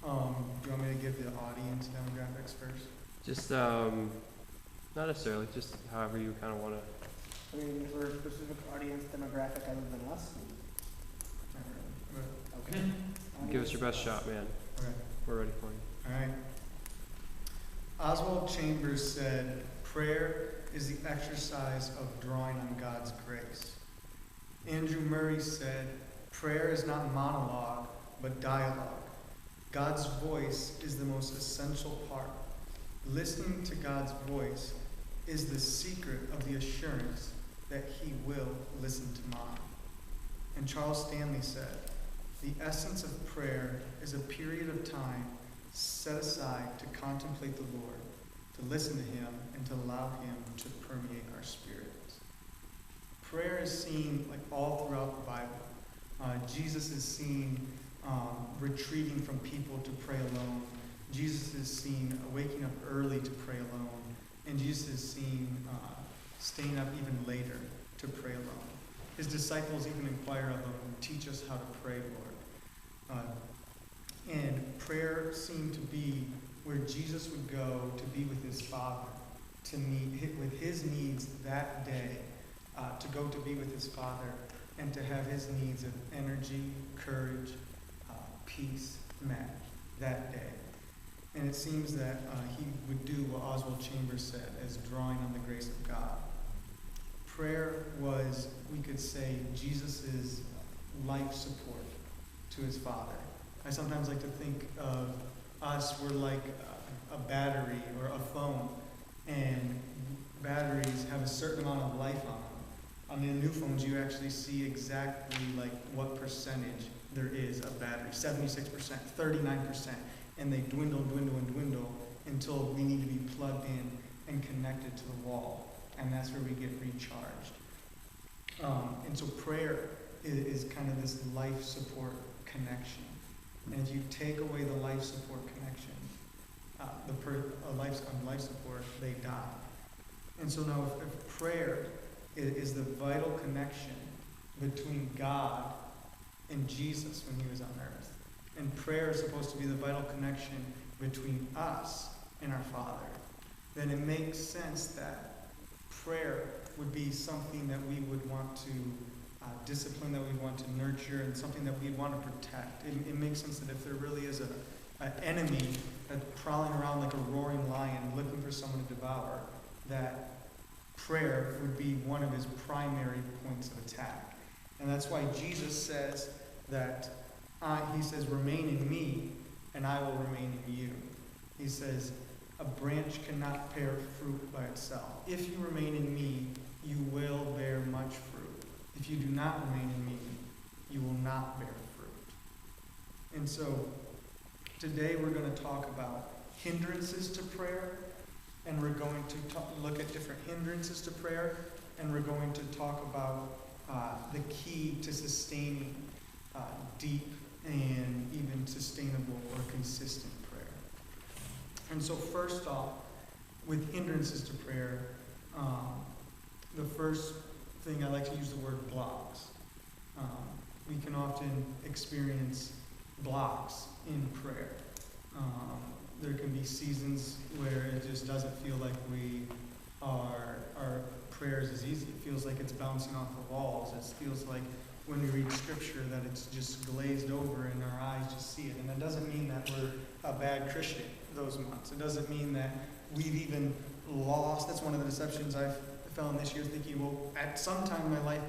Do you want me to give the audience demographics first? Just, not necessarily, just however you kind of want to. I mean, is there a specific audience demographic other than us? Not really. Okay. Give us your best shot, man. Okay. We're ready for you. All right. Oswald Chambers said, "Prayer is the exercise of drawing on God's grace." Andrew Murray said, "Prayer is not monologue, but dialogue. God's voice is the most essential part. Listening to God's voice is the secret of the assurance that He will listen to mine." And Charles Stanley said, "The essence of prayer is a period of time set aside to contemplate the Lord, to listen to Him, and to allow Him to permeate our spirits." Prayer is seen like all throughout the Bible. Jesus is seen retreating from people to pray alone. Jesus is seen waking up early to pray alone. And Jesus is seen staying up even later to pray alone. His disciples even inquire of him, "Teach us how to pray, Lord." And prayer seemed to be where Jesus would go to be with his Father, to meet with his needs that day, to go to be with his Father, and to have his needs of energy, courage, peace met that day. And it seems that he would do what Oswald Chambers said, as drawing on the grace of God. Prayer was, we could say, Jesus' life support to his Father. I sometimes like to think of us, we're like a battery or a phone, and batteries have a certain amount of life on them. On the new phones, you actually see exactly like what percentage there is of battery, 76%, 39%, and they dwindle until we need to be plugged in and connected to the wall, and that's where we get recharged. And so prayer is kind of this life support connection. And if you take away the life support connection, a life support, they die. And so now if prayer is the vital connection between God and Jesus when he was on earth, and prayer is supposed to be the vital connection between us and our Father, then it makes sense that prayer would be something that we would want to discipline, that we want to nurture, and something that we want to protect. It makes sense that if there really is an enemy that's prowling around like a roaring lion looking for someone to devour, that prayer would be one of his primary points of attack. And that's why Jesus says that, he says, "Remain in me, and I will remain in you." He says, "A branch cannot bear fruit by itself. If you remain in me, you will bear much fruit. If you do not remain in me, you will not bear fruit." And so, today we're going to talk about hindrances to prayer, and we're going to look at different hindrances to prayer, and we're going to talk about the key to sustaining deep and even sustainable or consistent prayer. And so first off, with hindrances to prayer, the first thing I like to use the word blocks. We can often experience blocks in prayer. There can be seasons where it just doesn't feel like our prayers is easy. It feels like it's bouncing off the walls. It feels like when we read scripture that it's just glazed over and our eyes just see it. And that doesn't mean that we're a bad Christian those months. It doesn't mean that we've even lost. That's one of the deceptions I fell in this year, thinking, well, at some time in my life,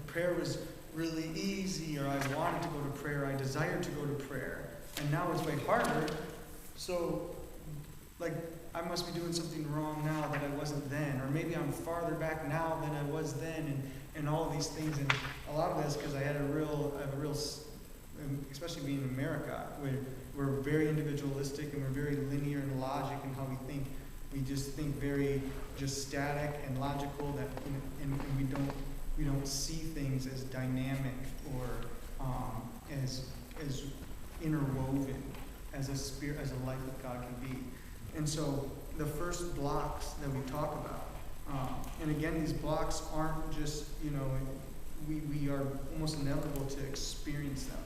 prayer was really easy, or I wanted to go to prayer, I desired to go to prayer, and now it's way harder. So, like, I must be doing something wrong now that I wasn't then, or maybe I'm farther back now than I was then, and all of these things. And a lot of this because I have a real, especially being in America, where we're very individualistic and we're very linear in logic in how we think. We just think very just static and logical, that and we don't see things as dynamic or as interwoven as a spirit, as a life that God can be. And so the first blocks that we talk about, and again, these blocks aren't just, we are almost inevitable to experience them.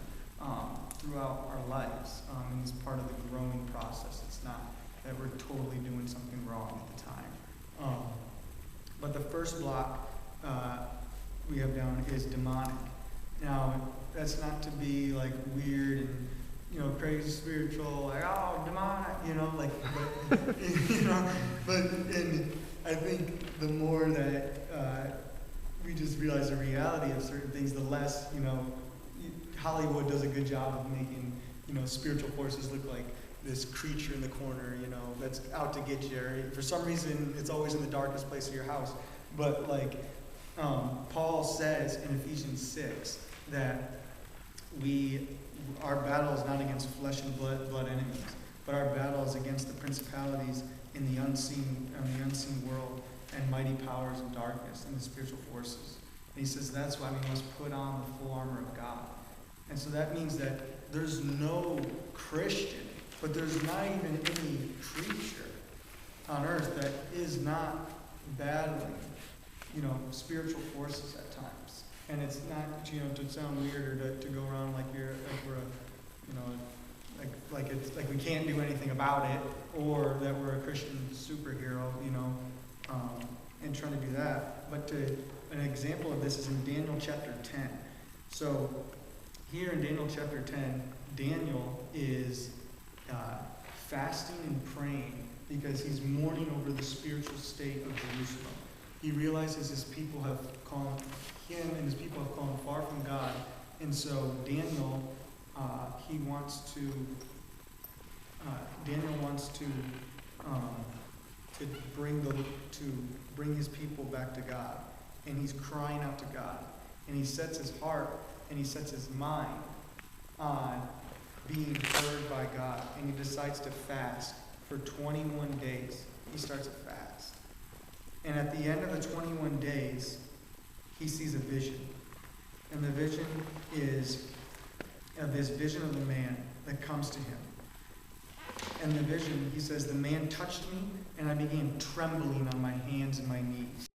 throughout our lives, and it's part of the growing process. It's not that we're totally doing something wrong at the time. But the first block we have down is demonic. Now, that's not to be like weird and crazy spiritual, like, oh, demonic, but and I think the more that we just realize the reality of certain things, the less, Hollywood does a good job of making, spiritual forces look like this creature in the corner, that's out to get you. Or for some reason, it's always in the darkest place of your house. But Paul says in Ephesians 6 that our battle is not against flesh and blood enemies, but our battle is against the principalities in the unseen world and mighty powers of darkness and the spiritual forces. And he says that's why we must put on the full armor of God. And so that means that there's no Christian, but there's not even any creature on earth that is not battling, spiritual forces at times. And it's not, to sound weird or to go around like we're like we can't do anything about it, or that we're a Christian superhero, and trying to do that. But an example of this is in Daniel chapter 10. So here in Daniel chapter 10, Daniel is fasting and praying because he's mourning over the spiritual state of Jerusalem. He realizes his people have him and his people have gone far from God, and so Daniel wants to bring his people back to God, and he's crying out to God, and he sets his heart and he sets his mind on being heard by God, and he decides to fast for 21 days. He starts a fast, and at the end of the 21 days, he sees a vision, and the vision is this vision of the man that comes to him. And the vision, he says, the man touched me, and I began trembling on my hands and my knees.